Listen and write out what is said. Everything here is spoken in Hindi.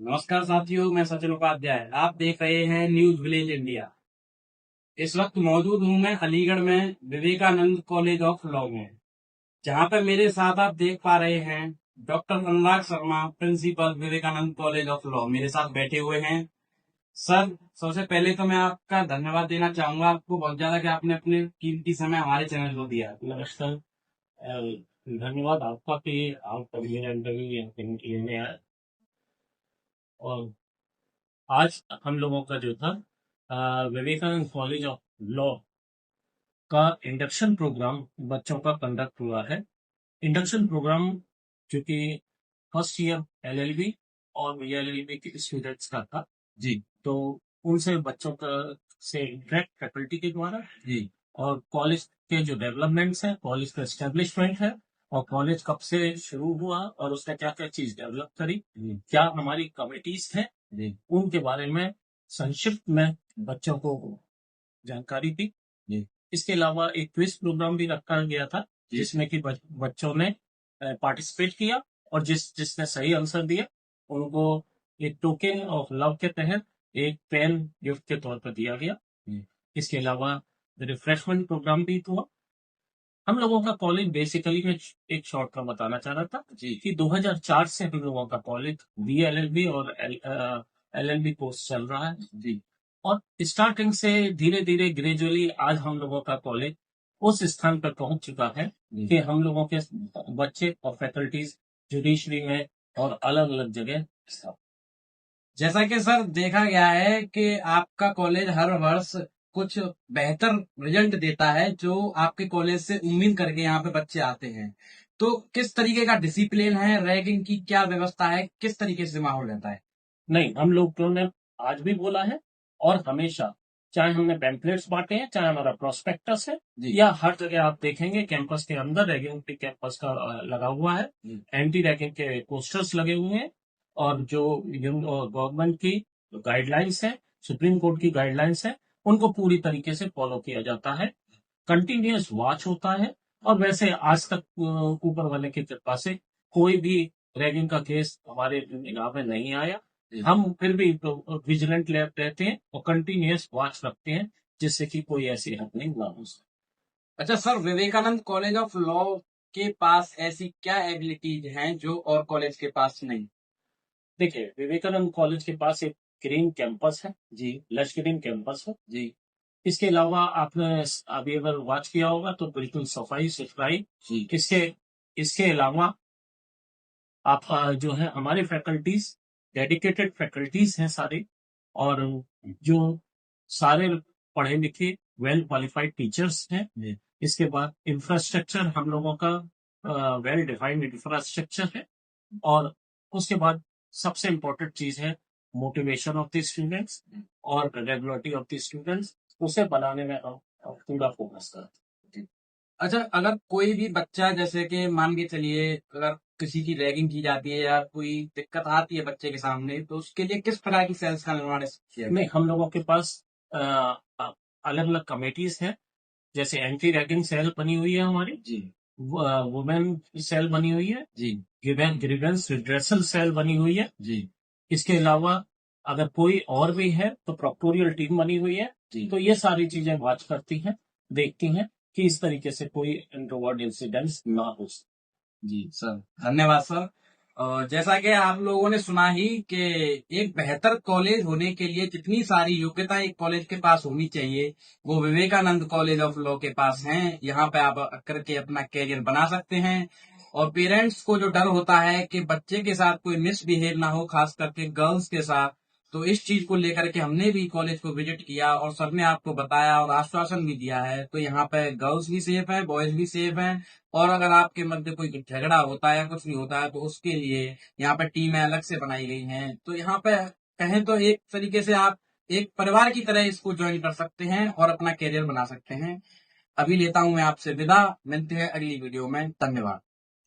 नमस्कार साथियों, मैं सचिन उपाध्याय। आप देख रहे हैं न्यूज विलेज इंडिया। इस वक्त मौजूद हूं मैं अलीगढ़ में विवेकानंद कॉलेज ऑफ लॉ में, जहां पर मेरे साथ आप देख पा रहे हैं doctor Anurag Sharma, principal Vivekanand college of law मेरे साथ बैठे हुए हैं। सर, सबसे पहले तो मैं आपका धन्यवाद देना चाहूंगा आपको बहुत ज्यादा कि आपने अपने कीमती समय हमारे चैनल को दिया। नमस्कार। धन्यवाद आपका कि आप मेरा इंटरव्यू लेने आए। और आज हम लोगों का जो था विवेकानंद कॉलेज ऑफ लॉ का इंडक्शन प्रोग्राम बच्चों का कंडक्ट हुआ है। इंडक्शन प्रोग्राम जो कि फर्स्ट ईयर एलएलबी और वीएलएलबी के स्टूडेंट्स का था जी तो उनसे बच्चों का से इंटरेक्ट फैकल्टी के द्वारा जी और कॉलेज के जो डेवलपमेंट्स है, कॉलेज का एस्टेब्लिशमेंट है और कॉलेज कब से शुरू हुआ और उसने क्या क्या चीज डेवलप करी, जी क्या हमारी कमिटीज हैं, जी उनके बारे में संक्षिप्त में बच्चों को जानकारी दी। जी इसके अलावा एक क्विज प्रोग्राम भी रखा गया था जी जिसमें कि बच्चों ने पार्टिसिपेट किया और जिसने सही आंसर दिया उनको एक टोकन ऑफ लव के तहत एक पेन गिफ्ट के तौर पर दिया गया। जी इसके अलावा रिफ्रेशमेंट प्रोग्राम भी हुआ। हम लोगों का कॉलेज बेसिकली मैं एक शॉर्ट का बताना चाह रहा था जी कि 2004 से हम लोगों का कॉलेज बीएलएलबी और एलएलबी कोर्स चल रहा है। जी और स्टार्टिंग से धीरे धीरे ग्रेजुअली आज हम लोगों का कॉलेज उस स्थान पर पहुंच चुका है जी कि हम लोगों के बच्चे और फैकल्टीज जुडिशरी में और अलग अलग जगह स्थापित। जैसा कि सर देखा गया है कि आपका कॉलेज हर वर्ष कुछ बेहतर रिजल्ट देता है, जो आपके कॉलेज से उम्मीद करके यहाँ पे बच्चे आते हैं। तो किस तरीके का डिसिप्लिन है, रैगिंग की क्या व्यवस्था है, किस तरीके से माहौल रहता है? नहीं, हम लोगों ने आज भी बोला है और हमेशा, चाहे हमने पैम्पलेट्स बांटे हैं, चाहे हमारा प्रोस्पेक्टस है जी या हर जगह आप देखेंगे कैंपस के अंदर रैगिंग भी कैंपस का लगा हुआ है। जी एंटी रैगिंग के पोस्टर्स लगे हुए हैं और जो गवर्नमेंट की गाइडलाइंस है, सुप्रीम कोर्ट की गाइडलाइंस है, उनको पूरी तरीके से फॉलो किया जाता है। कंटिन्यूअस वॉच होता है और वैसे आज तक ऊपर वाले की कृपा से कोई भी रैगिंग का केस हमारे निगाह में नहीं आया। जी हम फिर भी विजिलेंट रहते हैं और कंटिन्यूअस वॉच रखते हैं जिससे कि कोई ऐसी हैपनिंग ना हो सके। अच्छा sir, Vivekanand college of law के पास ऐसी क्या एबिलिटीज हैं जो और कॉलेज के पास नहीं? देखिए, विवेकानंद कॉलेज के पास एक ग्रीन कैंपस है, जी लश ग्रीन कैंपस है। जी इसके अलावा आपने अभी अगर वॉच किया होगा तो बिल्कुल सफाई सुथराई। जी इसके इसके अलावा आप जो है हमारी फैकल्टीज डेडिकेटेड फैकल्टीज हैं सारे और जो सारे पढ़े लिखे वेल क्वालिफाइड टीचर्स हैं। जी इसके बाद इंफ्रास्ट्रक्चर हम लोगों का वेल डिफाइंड इंफ्रास्ट्रक्चर है और उसके बाद सबसे इम्पोर्टेंट चीज है मोटिवेशन ऑफ द स्टूडेंट्स और रेगुलरिटी ऑफ द स्टूडेंट्स, उसे बनाने में हम पूरा फोकस करते हैं। अच्छा, अगर कोई भी बच्चा, जैसे कि मान के चलिए, अगर किसी की रैगिंग की जाती है या कोई दिक्कत आती है बच्चे के सामने, तो उसके लिए किस प्रकार की सेल्स का निर्माण किया नहीं, गया? हम लोगों के पास अलग अलग कमेटीज हैं। जैसे एंटी रैगिंग सेल बनी हुई है हमारी, जी वुमेन सेल बनी हुई है, जी ग्रीवेंस रिड्रेसल सेल बनी हुई है। जी इसके अलावा अगर कोई और भी है तो प्रोक्टोरियल टीम बनी हुई है। जी तो ये सारी चीजें वॉच करती हैं, देखती हैं कि इस तरीके से कोई इंट्रोवर्ट इंसिडेंट्स ना हो सके। जी सर, धन्यवाद सर। जैसा कि आप लोगों ने सुना ही कि एक बेहतर कॉलेज होने के लिए जितनी सारी योग्यता एक कॉलेज के पास होनी चाहिए, वो विवेकानंद कॉलेज ऑफ लॉ के पास हैं। यहाँ पे आप करके अपना कैरियर बना सकते हैं। और पेरेंट्स को जो डर होता है कि बच्चे के साथ कोई मिसबिहेव ना हो, खास करके गर्ल्स के साथ, तो इस चीज को लेकर के हमने भी कॉलेज को विजिट किया और सर ने आपको बताया और आश्वासन भी दिया है। तो यहाँ पे गर्ल्स भी सेफ है, बॉयज भी सेफ हैं। और अगर आपके मध्य कोई झगड़ा होता है या कुछ भी होता है, तो उसके लिए यहाँ पे टीमें अलग से बनाई गई हैं। तो यहाँ पे कहें तो एक तरीके से आप एक परिवार की तरह इसको ज्वाइन कर सकते हैं और अपना कैरियर बना सकते हैं। अभी लेता हूं मैं आपसे विदा, मिलते हैं अगली वीडियो में। धन्यवाद।